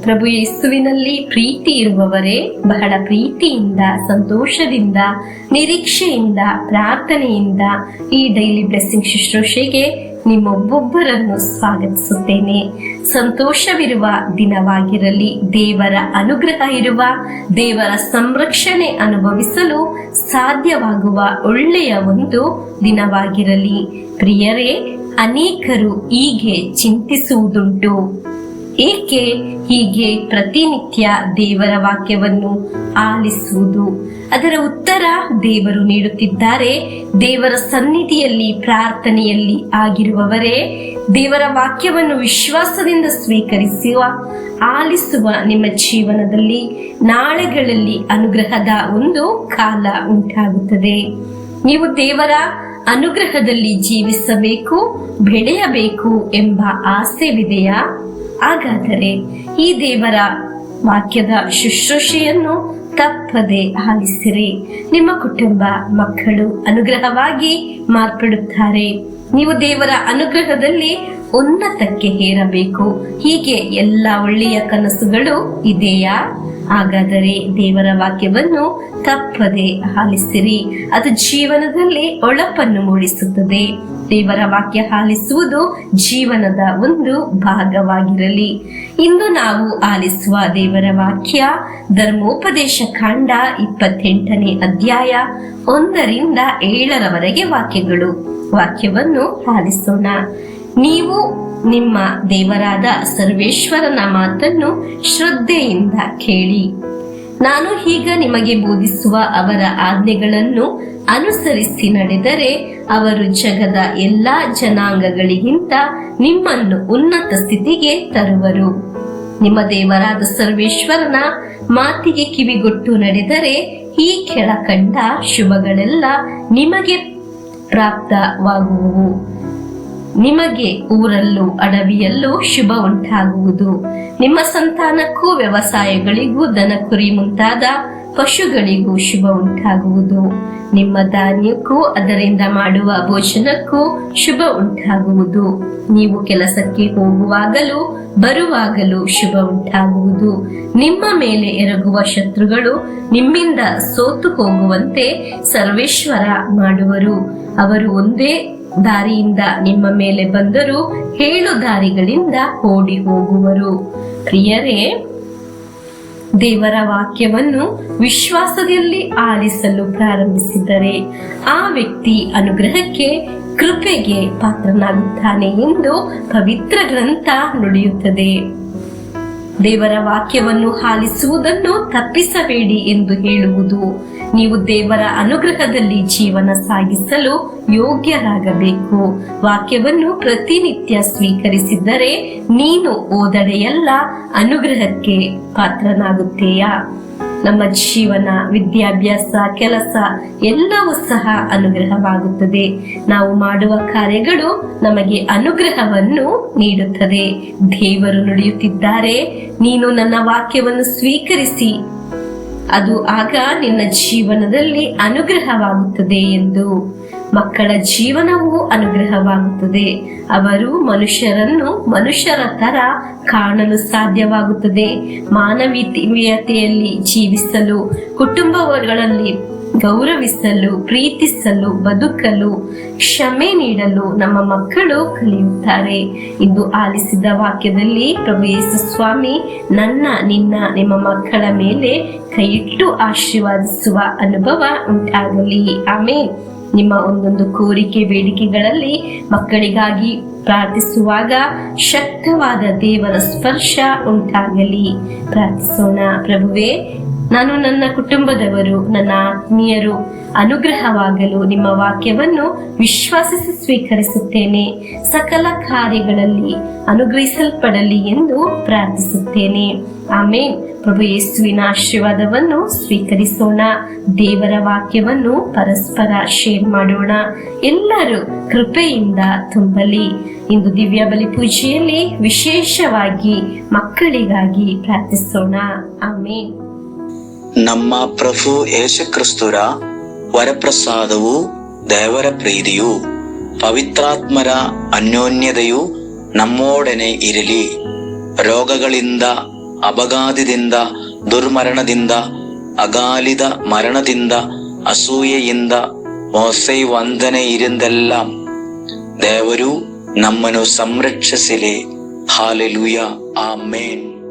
ಪ್ರಭು ಯೇಸುವಿನಲ್ಲಿ ಪ್ರೀತಿ ಇರುವವರೇ, ಬಹಳ ಪ್ರೀತಿಯಿಂದ, ಸಂತೋಷದಿಂದ, ನಿರೀಕ್ಷೆಯಿಂದ, ಪ್ರಾರ್ಥನೆಯಿಂದ ಈ ಡೈಲಿ ಬ್ಲೆಸ್ಸಿಂಗ್ ಶುಶ್ರೂಷೆಗೆ ನಿಮ್ಮೊಬ್ಬೊಬ್ಬರನ್ನು ಸ್ವಾಗತಿಸುತ್ತೇನೆ. ಸಂತೋಷವಿರುವ ದಿನವಾಗಿರಲಿ, ದೇವರ ಅನುಗ್ರಹ ಇರುವ, ದೇವರ ಸಂರಕ್ಷಣೆ ಅನುಭವಿಸಲು ಸಾಧ್ಯವಾಗುವ ಒಳ್ಳೆಯ ಒಂದು ದಿನವಾಗಿರಲಿ. ಪ್ರಿಯರೇ, ಅನೇಕರು ಹೀಗೆ ಚಿಂತಿಸುವುದುಂಟು, ಏಕೆ ಹೀಗೆ ಪ್ರತಿನಿತ್ಯ ದೇವರ ವಾಕ್ಯವನ್ನು ಆಲಿಸುವುದು? ಅದರ ಉತ್ತರ ದೇವರು ನೀಡುತ್ತಿದ್ದಾರೆ. ದೇವರ ಸನ್ನಿಧಿಯಲ್ಲಿ ಪ್ರಾರ್ಥನೆಯಲ್ಲಿ ಆಗಿರುವವರೇ, ದೇವರ ವಾಕ್ಯವನ್ನು ವಿಶ್ವಾಸದಿಂದ ಸ್ವೀಕರಿಸುವ, ಆಲಿಸುವ ನಿಮ್ಮ ಜೀವನದಲ್ಲಿ ನಾಳೆಗಳಲ್ಲಿ ಅನುಗ್ರಹದ ಒಂದು ಕಾಲ ಉಂಟಾಗುತ್ತದೆ. ನೀವು ದೇವರ ಅನುಗ್ರಹದಲ್ಲಿ ಜೀವಿಸಬೇಕು, ಬೆಳೆಯಬೇಕು ಎಂಬ ಆಸೆವಿದೆಯಾ? ಹಾಗಾದರೆ ಈ ದೇವರ ವಾಕ್ಯದ ಶುಶ್ರೂಷೆಯನ್ನು ತಪ್ಪದೆ ಆಲಿಸಿರಿ. ನಿಮ್ಮ ಕುಟುಂಬ, ಮಕ್ಕಳು ಅನುಗ್ರಹವಾಗಿ ಮಾರ್ಪಡುತ್ತಾರೆ. ನೀವು ದೇವರ ಅನುಗ್ರಹದಲ್ಲಿ ಉನ್ನತಕ್ಕೆ ಏರಬೇಕು. ಹೀಗೆ ಎಲ್ಲ ಒಳ್ಳೆಯ ಕನಸುಗಳು ಇದೆಯಾ? ಹಾಗಾದರೆ ದೇವರ ವಾಕ್ಯವನ್ನು ತಪ್ಪದೆ ಆಲಿಸಿರಿ. ಅದು ಜೀವನದಲ್ಲಿ ಹೊಳಪನ್ನು ಮೂಡಿಸುತ್ತದೆ. ದೇವರ ವಾಕ್ಯ ಆಲಿಸುವುದು ಜೀವನದ ಒಂದು ಭಾಗವಾಗಿರಲಿ. ಇಂದು ನಾವು ಆಲಿಸುವ ದೇವರ ವಾಕ್ಯ ಧರ್ಮೋಪದೇಶ ಕಾಂಡ 28ನೇ ಅಧ್ಯಾಯ 1ರಿಂದ 7ರವರೆಗೆ ವಾಕ್ಯಗಳು. ವಾಕ್ಯವನ್ನು ಆಲಿಸೋಣ. ನೀವು ನಿಮ್ಮ ದೇವರಾದ ಸರ್ವೇಶ್ವರನ ಮಾತನ್ನು ಶ್ರದ್ಧೆಯಿಂದ ಕೇಳಿ. ನಾನು ಈಗ ನಿಮಗೆ ಬೋಧಿಸುವ ಅವರ ಆಜ್ಞೆಗಳನ್ನು ಅನುಸರಿಸಿ ನಡೆದರೆ ಅವರು ಜಗದ ಎಲ್ಲಾ ಜನಾಂಗಗಳಿಗಿಂತ ನಿಮ್ಮನ್ನು ಉನ್ನತ ಸ್ಥಿತಿಗೆ ತರುವರು. ನಿಮ್ಮ ದೇವರಾದ ಸರ್ವೇಶ್ವರನ ಮಾತಿಗೆ ಕಿವಿಗೊಟ್ಟು ನಡೆದರೆ ಈ ಕೆಳಕಂಡ ಶುಭಗಳೆಲ್ಲ ನಿಮಗೆ ಪ್ರಾಪ್ತವಾಗುವುದು. ನಿಮಗೆ ಊರಲ್ಲೂ ಅಡವಿಯಲ್ಲೂ ಶುಭ ಉಂಟಾಗುವುದು. ನಿಮ್ಮ ಸಂತಾನಕ್ಕೂ, ವ್ಯವಸಾಯಗಳಿಗೂ, ದನ ಕುರಿ ಮುಂತಾದ ಪಶುಗಳಿಗೂ ಶುಭ ಉಂಟಾಗುವುದು. ನಿಮ್ಮ ಧಾನ್ಯಕ್ಕೂ ಅದರಿಂದ ಮಾಡುವ ಭೋಜನಕ್ಕೂ ಶುಭ ಉಂಟಾಗುವುದು. ನೀವು ಕೆಲಸಕ್ಕೆ ಹೋಗುವಾಗಲೂ ಬರುವಾಗಲೂ ಶುಭ ಉಂಟಾಗುವುದು. ನಿಮ್ಮ ಮೇಲೆ ಎರಗುವ ಶತ್ರುಗಳು ನಿಮ್ಮಿಂದ ಸೋತು ಹೋಗುವಂತೆ ಸರ್ವೇಶ್ವರ ಮಾಡುವರು. ಅವರು ಒಂದೇ ದಾರಿಯಿಂದ ನಿಮ್ಮ ಮೇಲೆ ಬಂದರೂ 7 ದಾರಿಗಳಿಂದ ಓಡಿ ಹೋಗುವರು. ಪ್ರಿಯರೇ, ದೇವರ ವಾಕ್ಯವನ್ನು ವಿಶ್ವಾಸದಲ್ಲಿ ಆಲಿಸಲು ಪ್ರಾರಂಭಿಸಿದರೆ ಆ ವ್ಯಕ್ತಿ ಅನುಗ್ರಹಕ್ಕೆ, ಕೃಪೆಗೆ ಪಾತ್ರನಾಗುತ್ತಾನೆ ಎಂದು ಪವಿತ್ರ ಗ್ರಂಥ ನುಡಿಯುತ್ತದೆ. ದೇವರ ವಾಕ್ಯವನ್ನು ಆಲಿಸುವುದನ್ನು ತಪ್ಪಿಸಬೇಡಿ ಎಂದು ಹೇಳುವುದು. ನೀವು ದೇವರ ಅನುಗ್ರಹದಲ್ಲಿ ಜೀವನ ಸಾಗಿಸಲು ಯೋಗ್ಯರಾಗಬೇಕು. ವಾಕ್ಯವನ್ನು ಪ್ರತಿನಿತ್ಯ ಸ್ವೀಕರಿಸಿದ್ದರೆ ನೀನು ಓದಡೆಯಲ್ಲ ಅನುಗ್ರಹಕ್ಕೆ ಪಾತ್ರನಾಗುತ್ತೀಯಾ? ನಮ್ಮ ಜೀವನ, ವಿದ್ಯಾಭ್ಯಾಸ, ಕೆಲಸ ಎಲ್ಲವೂ ಸಹ ಅನುಗ್ರಹವಾಗುತ್ತದೆ. ನಾವು ಮಾಡುವ ಕಾರ್ಯಗಳು ನಮಗೆ ಅನುಗ್ರಹವನ್ನು ನೀಡುತ್ತದೆ. ದೇವರು ನುಡಿಯುತ್ತಿದ್ದಾರೆ, ನೀನು ನನ್ನ ವಾಕ್ಯವನ್ನು ಸ್ವೀಕರಿಸಿ, ಅದು ಆಗ ನಿನ್ನ ಜೀವನದಲ್ಲಿ ಅನುಗ್ರಹವಾಗುತ್ತದೆ ಎಂದು. ಮಕ್ಕಳ ಜೀವನವೂ ಅನುಗ್ರಹವಾಗುತ್ತದೆ. ಅವರು ಮನುಷ್ಯರನ್ನು ಮನುಷ್ಯರ ತರ ಕಾಣಲು ಸಾಧ್ಯವಾಗುತ್ತದೆ. ಮಾನವೀಯತೆಯಲ್ಲಿ ಜೀವಿಸಲು, ಕುಟುಂಬಗಳಲ್ಲಿ ಗೌರವಿಸಲು, ಪ್ರೀತಿಸಲು, ಬದುಕಲು, ಕ್ಷಮೆ ನೀಡಲು ನಮ್ಮ ಮಕ್ಕಳು ಕಲಿಯುತ್ತಾರೆ. ಇಂದು ಆಲಿಸಿದ ವಾಕ್ಯದಲ್ಲಿ ಪ್ರಭು ಯೇಸು ಸ್ವಾಮಿ ನಿಮ್ಮ ಮಕ್ಕಳ ಮೇಲೆ ಕೈಯಿಟ್ಟು ಆಶೀರ್ವಾದಿಸುವ ಅನುಭವ ಉಂಟಾಗಲಿ. ಆಮೇನ್. ನಿಮ್ಮ ಒಂದೊಂದು ಕೋರಿಕೆ, ಬೇಡಿಕೆಗಳಲ್ಲಿ ಮಕ್ಕಳಿಗಾಗಿ ಪ್ರಾರ್ಥಿಸುವಾಗ ಶಕ್ತವಾದ ದೇವರ ಸ್ಪರ್ಶ ಉಂಟಾಗಲಿ. ಪ್ರಾರ್ಥಿಸೋಣ. ಪ್ರಭುವೇ, ನಾನು, ನನ್ನ ಕುಟುಂಬದವರು, ನನ್ನ ಆತ್ಮೀಯರು ಅನುಗ್ರಹವಾಗಲು ನಿಮ್ಮ ವಾಕ್ಯವನ್ನು ವಿಶ್ವಾಸಿಸಿ ಸ್ವೀಕರಿಸುತ್ತೇನೆ. ಸಕಲ ಕಾರ್ಯಗಳಲ್ಲಿ ಅನುಗ್ರಹಿಸಲ್ಪಡಲಿ ಎಂದು ಪ್ರಾರ್ಥಿಸುತ್ತೇನೆ. ಆಮೇನ್. ಪ್ರಭು ಯೇಸುವಿನ ಆಶೀರ್ವಾದವನ್ನು ಸ್ವೀಕರಿಸೋಣ. ದೇವರ ವಾಕ್ಯವನ್ನು ಪರಸ್ಪರ ಶೇರ್ ಮಾಡೋಣ. ಎಲ್ಲರೂ ಕೃಪೆಯಿಂದ ತುಂಬಲಿ. ಇಂದು ದಿವ್ಯ ಬಲಿ ಪೂಜೆಯಲ್ಲಿ ವಿಶೇಷವಾಗಿ ಮಕ್ಕಳಿಗಾಗಿ ಪ್ರಾರ್ಥಿಸೋಣ. ಆಮೇನ್. ನಮ್ಮ ಪ್ರಭು ಯೇಸುಕ್ರಿಸ್ತರ ವರಪ್ರಸಾದವು, ದೇವರ ಪ್ರೀತಿಯು, ಪವಿತ್ರಾತ್ಮರ ಅನ್ಯೋನ್ಯತೆಯು ನಮ್ಮೊಡನೆ ಇರಲಿ. ರೋಗಗಳಿಂದ ಅಪಘಾತದಿಂದ, ದುರ್ಮರಣದಿಂದ, ಅಕಾಲಿಕ ಮರಣದಿಂದ, ಅಸೂಯೆಯಿಂದ, ಮೋಸೆ ವಂದನೆಯಿಂದೆಲ್ಲ ದೇವರು ನಮ್ಮನ್ನು ಸಂರಕ್ಷಿಸಲಿ. ಹಾಲೆಲೂಯ, ಆಮೇನ್.